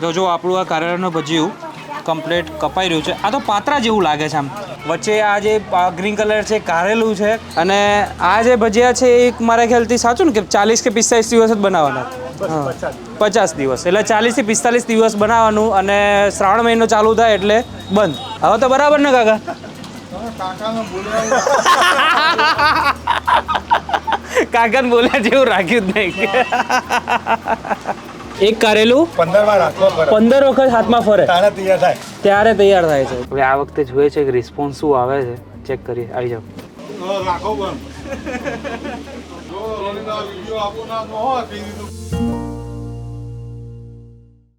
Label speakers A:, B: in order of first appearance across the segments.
A: તો જો આપણું આ કારેલાનું ભજીયું કમ્પ્લીટ કપાઈ રહ્યું છે. આ તો પાત્રા જેવું લાગે છે આમ. વચ્ચે આ જે ગ્રીન કલર છે કારેલું છે અને આ જે ભજીયા છે એ મારા ખ્યાલથી સાચું ને કે 40 કે 45 દિવસ જ બનાવવાના. 50 દિવસ એટલે 40 થી 45 દિવસ બનાવવાનું અને શ્રાવણ મહિનો ચાલુ થાય એટલે બંધ. હવે તો બરાબર ને કાકા? કાકાને બોલ્યા જેવું રાખ્યું જ નહીં. એક કારેલું 15 વખત હાથમાં ફરે ત્યારે તૈયાર થાય છે. હવે આ વખતે જોઈએ છે કે રિસ્પોન્સ શું આવે છે, ચેક કરીએ. આવી જાઓ.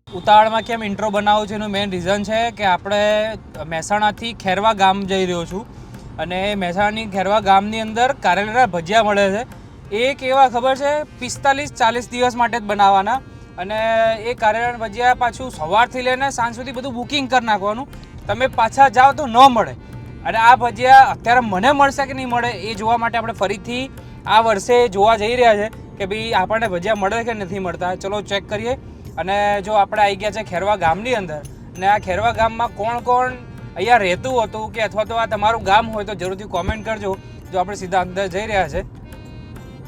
A: ઉતાવળમાં કેમ ઇન્ટ્રો બનાવું છે એનું મેઇન રીઝન છે કે આપણે મહેસાણાથી ખેરવા ગામ જઈ રહ્યો છું અને મહેસાણાની ખેરવા ગામની અંદર કારેલાના ભજીયા મળે છે. એ કેવા ખબર છે? 45-40 દિવસ માટે જ બનાવવાના અને એ કારેલાના ભજીયા પાછું સવારથી લઈને સાંજ સુધી બધું બુકિંગ કરી નાખવાનું. તમે પાછા જાઓ તો ન મળે. અને આ ભજીયા અત્યારે મને મળશે કે નહીં મળે એ જોવા માટે આપણે ફરીથી આ વર્ષે જોવા જઈ રહ્યા છે કે ભાઈ આપણને ભજીયા મળે કે નથી મળતા. ચલો ચેક કરીએ. અને જો આપણે આવી ગયા છે ખેરવા ગામની અંદર અને આ ખેરવા ગામમાં કોણ કોણ અહીંયા રહેતું હતું કે અથવા તો આ તમારું ગામ હોય તો જરૂરથી કોમેન્ટ કરજો. જો આપણે સીધા અંદર જઈ રહ્યા છે.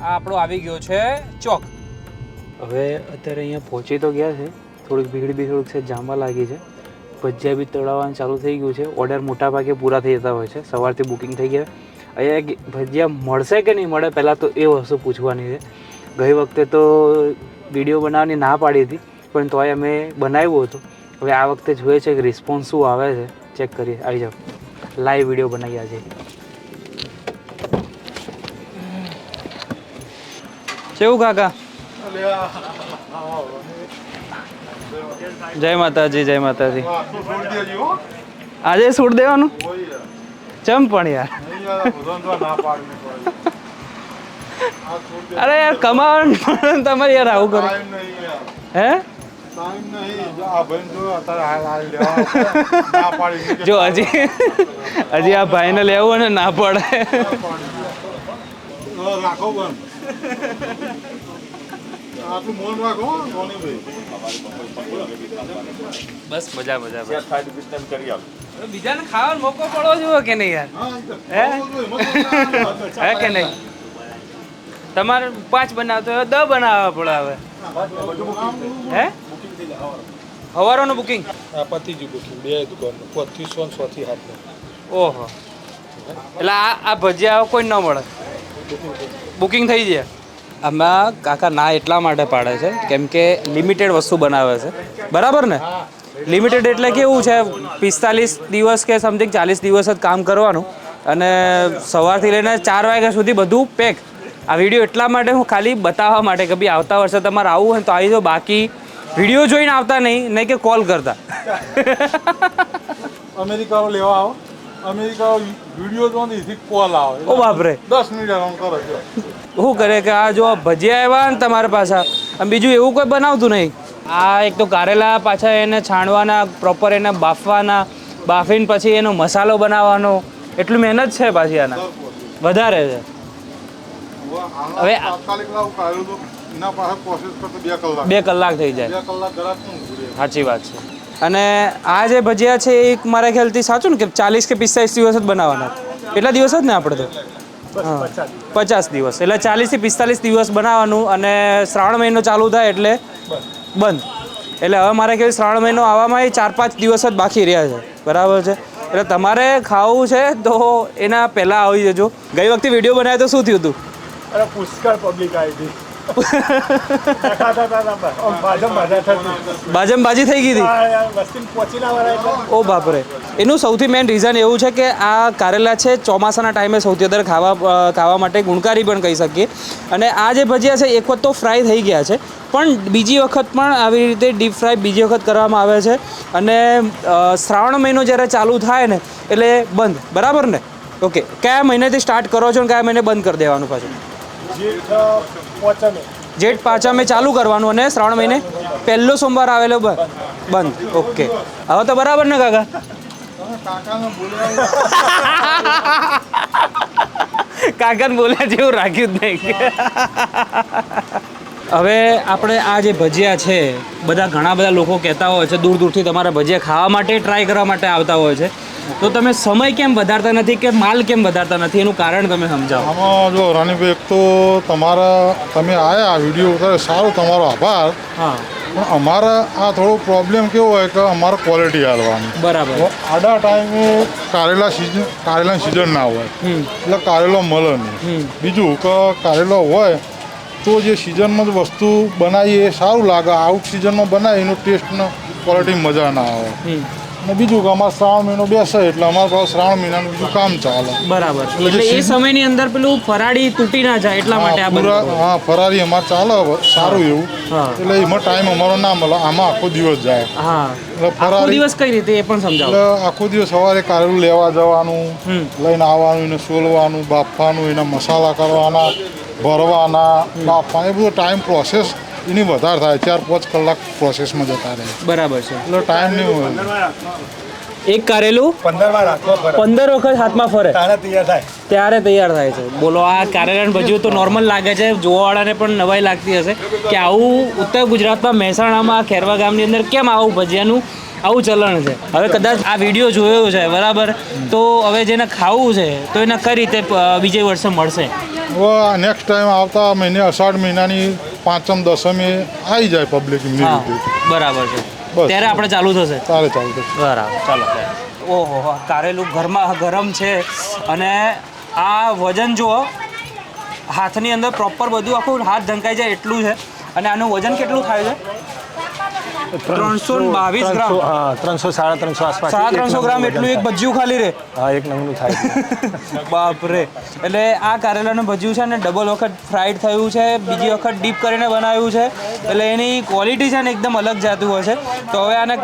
A: આ આપણો આવી ગયો છે ચોક. હવે અત્યારે અહીંયા પહોંચી તો ગયા છે. થોડીક ભીડ બી થોડીક છે જામવા લાગી છે. ભજીયા બી તળાવવાનું ચાલુ થઈ ગયું છે. ઓર્ડર મોટા ભાગે પૂરા થઈ જતા હોય છે. સવારથી બુકિંગ થઈ ગયા. અહીંયા ભજીયા મળશે કે નહીં મળે પહેલાં તો એ વસ્તુ પૂછવાની છે. ગઈ વખતે તો વિડીયો બનાવવાની ના પાડી હતી પણ તોય અમે બનાવ્યું હતું. હવે આ વખતે જોઈએ છે કે રિસ્પોન્સ શું આવે છે, ચેક કરીએ. આવી જાઓ. લાઈવ વિડીયો બનાવ્યા છે. કેવું કાકા? જય માતાજી, જય માતાજી. આજે છોડ દેવાનું? ચમ પણ યાર. અરે યાર કમાવાનું તમારે યાર આવું કરો. હે જો હજી આ ભાઈને લેવું ને ના પડે. બસ મજા મજા. બીજાને ખાવાનો મોકો પડવો જોઈએ કે નહીં યાર? હે કે નહીં? તમારે 5 બનાવતો હોય 10 બનાવવા પડે. હવે હે હવારોનું બુકિંગ?
B: પતિજી બુકિંગ 2 દુકાનનું 2500 થી 7.
A: ઓહો, એટલે આ ભજીયા કોઈ ન મળે, બુકિંગ થઈ જાય. આમાં કાકા ના એટલા માટે પાડે છે કેમ કે લિમિટેડ વસ્તુ બનાવે છે. બરાબર ને? લિમિટેડ એટલે કેવું છે 45 દિવસ કે સમથિંગ 40 દિવસ જ કામ કરવાનું અને સવારથી લઈને 4 વાગ્યા સુધી બધું પેક. આ વિડીયો એટલા માટે હું ખાલી બતાવવા માટે કે ભાઈ આવતા વર્ષે તમારે આવવું હોય તો આવી જાઓ. બાકી વિડીયો જોઈને આવતા નહીં કે કોલ કરતા.
B: અમેરિકાનો લેવા આવો, અમેરિકા વિડીયો જોવાની કોલ આવે.
A: ઓ બાપરે,
B: 10 મિનિટ આરામ કરે છે.
A: શું કરે કે આ જો ભજીયા આવ્યા ને તમારા પાછા અને બીજું એવું કોઈ બનાવતું નહીં. આ એક તો કારેલા પાછા એને છાણવાના, પ્રોપર એને બાફવાના, બાફીને પછી એનો મસાલો બનાવવાનો, એટલું મહેનત છે પાછી આના વધારે છે. હવે 2 કલાક થઈ જાય. સાચી વાત છે. અને આ જે ભજીયા છે એ મારા ખ્યાલથી સાચું ને કે 40 કે 45 દિવસ જ બનાવવાના. એટલા દિવસ જ ને આપણે તો? હા, 50 દિવસ એટલે 40 થી 45 દિવસ બનાવવાનું અને શ્રાવણ મહિનો ચાલુ થાય એટલે બંધ. એટલે હવે મારે કેવું શ્રાવણ મહિનો આવવામાં 4-5 દિવસ જ બાકી રહ્યા છે. બરાબર છે? એટલે તમારે ખાવું છે તો એના પહેલાં આવી જજો. ગઈ વખતે વિડીયો બનાવ્યો તો શું થયું હતું?
B: અરે પુષ્કળ પબ્લિક આવી હતી.
A: બાજી થઈ ગઈ હતી. ઓ બાપરે. એનું સૌથી મેઇન રીઝન એવું છે કે આ કારેલા છે ચોમાસાના ટાઈમે સૌથી વધારે ખાવા માટે ગુણકારી પણ કહી શકીએ. અને આ જે ભજીયા છે એક વખત તો ફ્રાય થઈ ગયા છે પણ બીજી વખત પણ આવી રીતે ડીપ ફ્રાય બીજી વખત કરવામાં આવે છે. અને શ્રાવણ મહિનો જ્યારે ચાલુ થાય ને એટલે બંધ. બરાબર ને? ઓકે. કયા મહિનેથી સ્ટાર્ટ કરો છો અને કયા મહિને બંધ કરી દેવાનું પાછું? જેઠ પાંચમે ચાલુ કરવાનું અને શ્રાવણ મહિને પહેલો સોમવાર આવેલો બંધ. ઓકે. હવે તો બરાબર ને કાકા? કાકાને બોલ્યા જેવું રાખ્યું જ નહીં. હવે આપણે આ જે ભજીયા છે ઘણા બધા લોકો કહેતા હોય છે દૂર દૂરથી તમારા ભજીયા ખાવા માટે ટ્રાય કરવા માટે આવતા હોય છે, તો તમે સમય કેમ વધારતા નથી કે માલ કેમ વધારતા નથી એનું કારણ તમે સમજાવો.
B: આમાં જો રાનીભાઈ, એક તો તમે આવ્યા વિડીયો ઉતારે સારો, તમારો આભાર.
A: હા,
B: પણ અમારા આ થોડો પ્રોબ્લેમ કેવો હોય કે અમારે ક્વોલિટી હાલવાની.
A: બરાબર.
B: આડા ટાઈમે કારેલાની સિઝન ના હોય એટલે કારેલો મળે નહીં. બીજું કે કારેલો હોય તો જે સિઝનમાં જ વસ્તુ બનાવીએ એ સારું લાગે, આઉટ સિઝનમાં બનાવીએ એનો ટેસ્ટ ને ક્વોલિટી મજા ના આવે. અને બીજું કે અમારે શ્રાવણ મહિનો બેસે એટલે અમારે પાસે શ્રાવણ મહિનાનું બીજું કામ ચાલે.
A: બરાબર. એટલે એ સમયની અંદર પેલું ફરાળી તૂટી ના જાય એટલા માટે આ બધું.
B: હા, ફરારી અમારે ચાલે સારું એવું. એટલે એમાં ટાઈમ અમારો ના મળે, આમાં આખો દિવસ જાય.
A: હા,
B: એટલે
A: આખો
B: ફરારી
A: દિવસ કઈ રીતે એ પણ સમજાવો.
B: એટલે આખો દિવસ સવારે કારેલું લેવા જવાનું, લઈને આવવાનું, એને સોલવાનું, બાફવાનું, એના મસાલા કરવાના, ભરવાના, બાફવાના, એ બધો ટાઈમ પ્રોસેસ એની વધારે થાય, 4-5 કલાક પ્રોસેસમાં જતા રહે.
A: બરાબર છે.
B: એટલે ટાઈમ નહીં હોય.
A: એક કારેલું 15 વખત હાથમાં ફરે ત્યારે તૈયાર થાય છે. બોલો, આ કારેલાનું ભજીયું તો નોર્મલ લાગે છે, જોવાવાળાને પણ નવાઈ લાગતી હશે કે આવું ઉત્તર ગુજરાતમાં મહેસાણામાં ખેરવા ગામની અંદર કેમ આવું ભજીયાનું આવું ચલણ છે. હવે કદાચ આ વિડીયો જોયો છે બરાબર, તો હવે જેને ખાવું છે તો એને કઈ રીતે બીજે વર્ષે મળશે?
B: હવે નેક્સ્ટ ટાઈમ આવતા મહિને અષાઢ મહિનાની 5મ 10મે આવી જાય પબ્લિક એમની રીતે.
A: બરાબર છે,
B: બસ
A: ત્યારે આપણે ચાલુ થશે.
B: ચાલે ચાલુ થશે.
A: બરાબર, ચાલો. ઓહો, કારેલું ગરમ છે અને આ વજન જુઓ, હાથની અંદર પ્રોપર બધું આખું હાથ ઢંકાઈ જાય એટલું છે. અને આનું વજન કેટલું થાય છે? 322 ગ્રામ.
C: હા, 300-350 આસપાસ.
A: 350 ગ્રામ એટલું એક ભજીયું ખાલી રે.
C: હા, એક નંગનું થાય.
A: બાપરે. એટલે આ કારેલાનું ભજીયું છે ને ડબલ વખત ફ્રાઈડ થયું છે, બીજી વખત ડીપ કરીને બનાવ્યું છે, એટલે એની ક્વોલિટી છે ને એકદમ અલગ જાતું હોય છે. તો હવે આને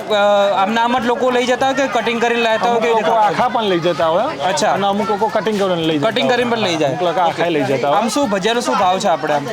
A: આમના આમ જ લોકો લઈ જતા હોય કે કટિંગ કરીને લાવતા હોય કે
C: લોકો આખા પણ લઈ જતા હોય.
A: અચ્છા.
C: અને અમુક લોકો કટિંગ કરીને લઈ જાય.
A: કટિંગ કરીને પણ લઈ જાય.
C: અમુક લોકો આખા લઈ જતા હોય.
A: આમ શું ભજીયાનો શું ભાવ છે આપણે આમ?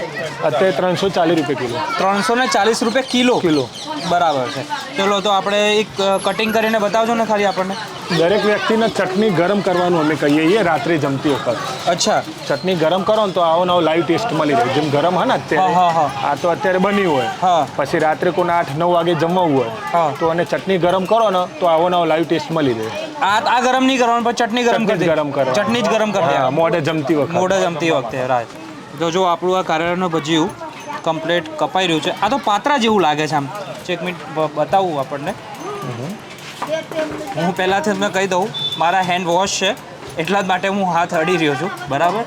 C: અત્યારે 340 રૂપિયા કિલો.
A: 340 રૂપિયા કિલો. બરાબર છે. ચલો, તો આપણે એક કટિંગ કરીને બતાવજો ને ખાલી આપણને.
C: દરેક વ્યક્તિને ચટણી ગરમ કરવાનું અમે કહીએ છીએ રાત્રે જમતી વખત.
A: અચ્છા.
C: ચટણી ગરમ કરો ને તો આવો નવો લાઈવ ટેસ્ટ મળી રહે. જેમ ગરમ હોય ને અત્યારે, આ તો અત્યારે બની હોય, પછી રાત્રે કોઈને 8-9 વાગે જમવું હોય તો અને ચટણી ગરમ કરો ને તો આવો નવો લાઈવ ટેસ્ટ મળી રહે.
A: આ ગરમ નહીં કરવાનું, પણ ચટણી ગરમ કરી
C: ગરમ કરો.
A: ચટણી જ ગરમ કરી દે
C: મોઢે જમતી
A: વખતે. રાઈટ. તો જો આપણું આ કારેલાનું ભજીયું કમ્પ્લીટ કપાઈ રહ્યું છે. આ તો પાત્રા જેવું લાગે છે આમ. એક મિનિટ બતાવું આપણને. હું પહેલાંથી તમને કહી દઉં, મારા હેન્ડ વોશ છે એટલા જ માટે હું હાથ અડી રહ્યો છું. બરાબર.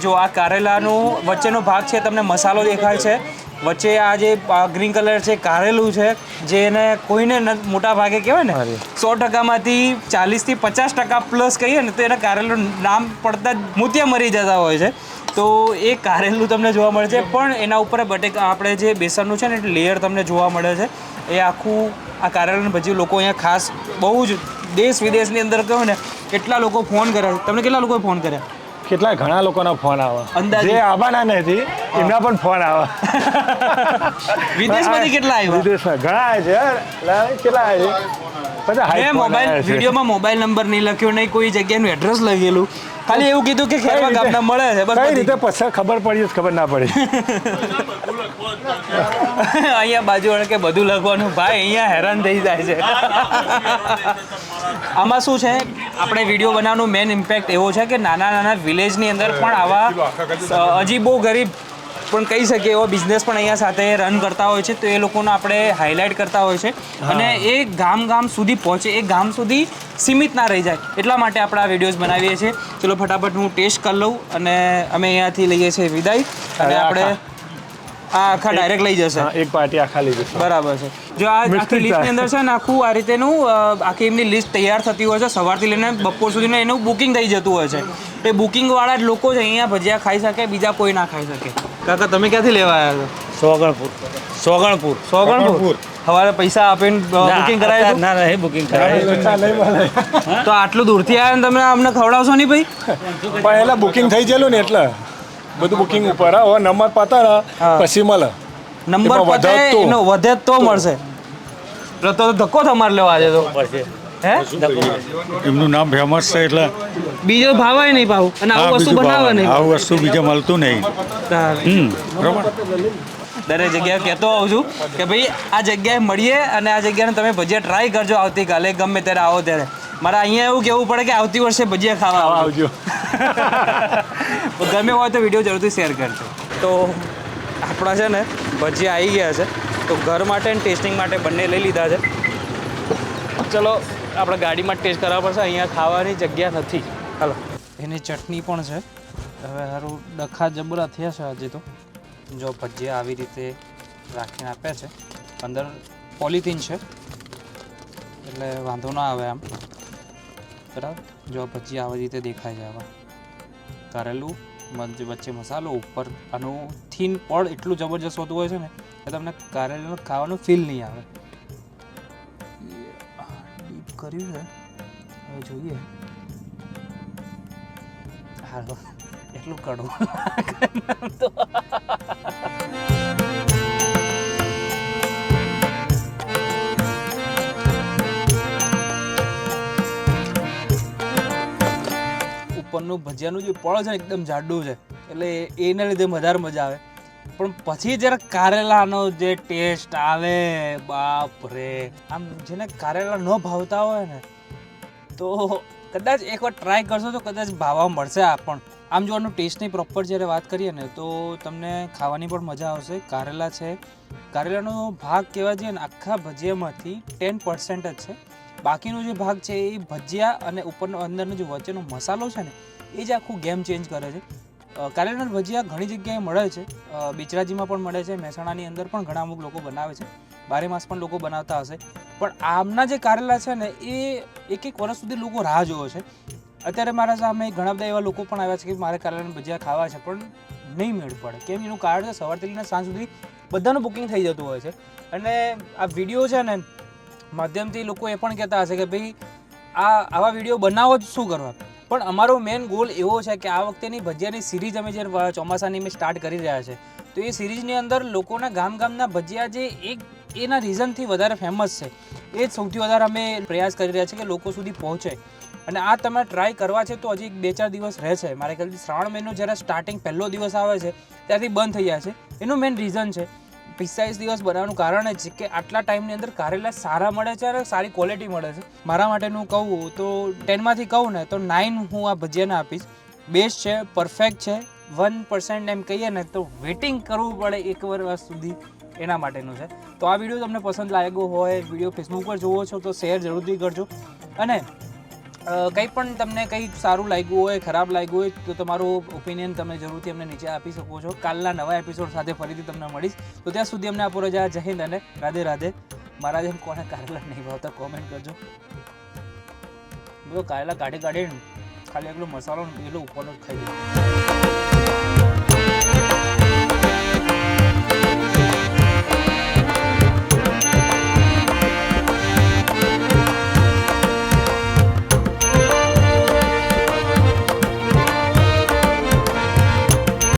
A: જો આ કારેલાનું વચ્ચેનો ભાગ છે, તમને મસાલો દેખાય છે, વચ્ચે આ જે ગ્રીન કલર છે કારેલું છે, જેને કોઈને મોટા ભાગે કહેવાય ને 100%માંથી 40% થી 50% પ્લસ કહીએ ને તો એને કારેલું નામ પડતા જ મૂતિયા મરી જતા હોય છે. તો એ કારેલું તમને જોવા મળે છે, પણ એના ઉપર આપણે જે બેસનનું છે ને એટલે લેયર તમને જોવા મળે છે. એ આખું આ કારેલાનું ભજીયું લોકો અહીંયા ખાસ બહુ જ દેશ વિદેશની અંદર કહો ને એટલા લોકો ફોન કરે. તમને કેટલા લોકોએ ફોન કર્યા?
C: કેટલા ઘણા લોકોના ફોન આવે.
A: અંદાજે
C: જે આવવાના નથી એમના પણ ફોન આવે.
A: વિદેશમાંથી કેટલા આવ્યા?
C: વિદેશમાં ઘણા છે. કેટલા આવે?
A: મેં વિડીયોમાં મોબાઈલ નંબર નહીં લખ્યો, નહીં કોઈ જગ્યાનું એડ્રેસ લખેલું, ખાલી એવું કીધું કે ખેરવા ગામના મળે છે.
C: કઈ રીતે પછી ખબર પડી ખબર ના પડી.
A: અહીંયા બાજુ વાળા કે બધું લખવાનું, ભાઈ અહીંયા હેરાન થઈ જાય છે. આમાં શું છે, આપણે વિડીયો બનાવવાનો મેન ઇમ્પેક્ટ એવો છે કે નાના નાના વિલેજની અંદર પણ આવા અજીબો ગરીબ પણ કહી શકીએ એવો બિઝનેસ પણ અહીંયા સાથે રન કરતા હોય છે. તો એ લોકોને આપણે હાઇલાઇટ કરતા હોય છે અને એ ગામ સુધી પહોંચે, એ ગામ સુધી સીમિત ના રહી જાય એટલા માટે આપણે આ વિડીયોઝ બનાવીએ છીએ. ચલો ફટાફટ હું ટેસ્ટ કરી લઉં અને અમે અહીંયાથી લઈએ છીએ વિદાય. અને આપણે આ આખા ડાયરેક્ટ લઈ જશે.
C: એક પાર્ટી આખા લઈ જશે.
A: બરાબર છે. જો આ આખી લિસ્ટની અંદર છે ને આખું આ રીતેનું આખી એમની લિસ્ટ તૈયાર થતી હોય છે. સવારથી લઈને બપોર સુધીનું એનું બુકિંગ થઈ જતું હોય છે. તો એ બુકિંગવાળા જ લોકો જ અહીંયા ભજીયા ખાઈ શકે, બીજા કોઈ ના ખાઈ શકે. કાકા તમે ક્યાંથી લેવા આવ્યા છો? સોગણપુર. સવારે પૈસા આપીને બુકિંગ કરાવી?
D: ના એ બુકિંગ કરાવી.
A: તો આટલું દૂરથી આવ્યા ને તમે અમને ખવડાવશો નહીં ભાઈ?
C: પણ એટલે બુકિંગ થઈ ગયેલું ને એટલે બધું બુકિંગ ઉપર. હવે નંબર પતા પછી મળે.
A: નંબર પતે એનો વધે તો મળશે. તો ધક્કો તમારે લેવા આજે તો હે?
D: એમનું નામ ફેમસ છે એટલે
A: બીજો ભાવે નહીં ભાવ અને આવું વસ્તુ બનાવે નહીં.
D: આવું વસ્તુ બીજે મળતું નહીં. બરાબર.
A: દરેક જગ્યાએ કહેતો હોઉં છું કે ભાઈ આ જગ્યાએ મળીએ અને આ જગ્યાને તમે ભજીયા ટ્રાય કરજો આવતીકાલે ગમે ત્યારે આવો ત્યારે. મારે અહીંયા એવું કહેવું પડે કે આવતી વર્ષે ભજીયા ખાવા આવજો. ગમે હોય તો વિડીયો જરૂરથી શેર કરજો. તો આપણા છે ને ભજીયા આવી ગયા છે, તો ઘર માટે અને ટેસ્ટિંગ માટે બંને લઈ લીધા છે. ચલો આપણે ગાડીમાં ટેસ્ટ કરવા પડશે, અહીંયા ખાવાની જગ્યા નથી. હાલો. એની ચટણી પણ છે. હવે સારું ડખા જબરા થયા છે હજી તો. જો ભજીયા આવી રીતે રાખીને આપ્યા છે, અંદર પોલિથીન છે એટલે વાંધો ના આવે આમ. બરાબર. જો ભજીયા આવી રીતે દેખાય છે. આવા કારેલું, વચ્ચે મસાલો, ઉપર આનું થીન પડ એટલું જબરજસ્ત હોતું હોય છે ને કે તમને કારેલાનું ખાવાનું ફીલ નહીં આવે. ડીપ કર્યું છે, હવે જોઈએ. હાલો, એટલું કડવું તો ઉપરનું ભજીયાનું જે પળ છે ને એકદમ જાડું છે એટલે એના લીધે વધારે મજા આવે. પણ પછી જ્યારે કારેલાનો જે ટેસ્ટ આવે, બાપ રે, આમ જેને કારેલા ન ભાવતા હોય ને તો કદાચ એકવાર ટ્રાય કરશો તો કદાચ ભાવવા મળશે. આ પણ આમ જો આનું ટેસ્ટની પ્રોપર જ્યારે વાત કરીએ ને તો તમને ખાવાની પણ મજા આવશે. કારેલા છે, કારેલાનો ભાગ કહેવા જઈએ ને આખા ભજીયામાંથી 10% જ છે. બાકીનો જે ભાગ છે એ ભજીયા અને ઉપરનો અંદરનો જે વચ્ચેનો મસાલો છે ને એ જ આખું ગેમ ચેન્જ કરે છે. કારેલાના ભજીયા ઘણી જગ્યાએ મળે છે, બિચરાજીમાં પણ મળે છે, મહેસાણાની અંદર પણ ઘણા અમુક લોકો બનાવે છે, બારે માસ પણ લોકો બનાવતા હશે. પણ આમના જે કારેલા છે ને એ એક વર્ષ સુધી લોકો રાહ જોવે છે. અત્યારે મારા સામે ઘણા બધા એવા લોકો પણ આવ્યા છે કે મારે કારેલાના ભજીયા ખાવા છે પણ નહીં મેળ પડે. કેમ? એનું કારણ છે સવારથી લઈને સાંજ સુધી બધાનું બુકિંગ થઈ જતું હોય છે. અને આ વિડીયો છે ને માધ્યમથી લોકો એ પણ કહેતા હશે કે ભાઈ આવા વિડીયો બનાવો જ શું કરવા. પણ અમારો મેઇન ગોલ એવો છે કે આ વખતેની ભજીયાની સિરીઝ અમે જે ચોમાસાની મેં સ્ટાર્ટ કરી રહ્યા છે તો એ સિરીઝની અંદર લોકોના ગામના ભજીયા જે એના રીઝનથી વધારે ફેમસ છે એ જ સૌથી વધારે અમે પ્રયાસ કરી રહ્યા છીએ કે લોકો સુધી પહોંચે. અને આ તમે ટ્રાય કરવા છે તો હજી 2-4 દિવસ રહે છે. મારે ખ્યાલથી શ્રાવણ મહિનો જ્યારે સ્ટાર્ટિંગ પહેલો દિવસ આવે છે ત્યારથી બંધ થઈ જાય છે. એનું મેઇન રીઝન છે 45 દિવસ બનાવવાનું કારણ જ છે કે આટલા ટાઈમની અંદર કારેલા સારા મળે છે અને સારી ક્વોલિટી મળે છે. મારા માટેનું કહું તો 10માંથી કહું ને તો 9 હું આ ભજીયાને આપીશ. બેસ્ટ છે, પરફેક્ટ છે. 1% એમ કહીએ ને તો વેઇટિંગ કરવું પડે 1 વર્ષ સુધી, એના માટેનું છે. તો આ વિડીયો તમને પસંદ લાગ્યો હોય, વિડીયો ફેસબુક પર જોવો છો તો શેર જરૂરથી કરજો. અને કંઈ પણ તમને કંઈ સારું લાગ્યું હોય, ખરાબ લાગ્યું હોય તો તમારું ઓપિનિયન તમે જરૂરથી અમને નીચે આપી શકો છો. કાલના નવા એપિસોડ સાથે ફરીથી તમને મળીશ. તો ત્યાં સુધી અમને આપો રજા. જય હિન્દ અને રાધે રાધે. મારા જેમ કોને કારેલા નહીં ભાવતા કોમેન્ટ કરજો. બધો કારેલા કાઢીને ખાલી એકલો મસાલો એટલો ઉપરનો જ ખાઈ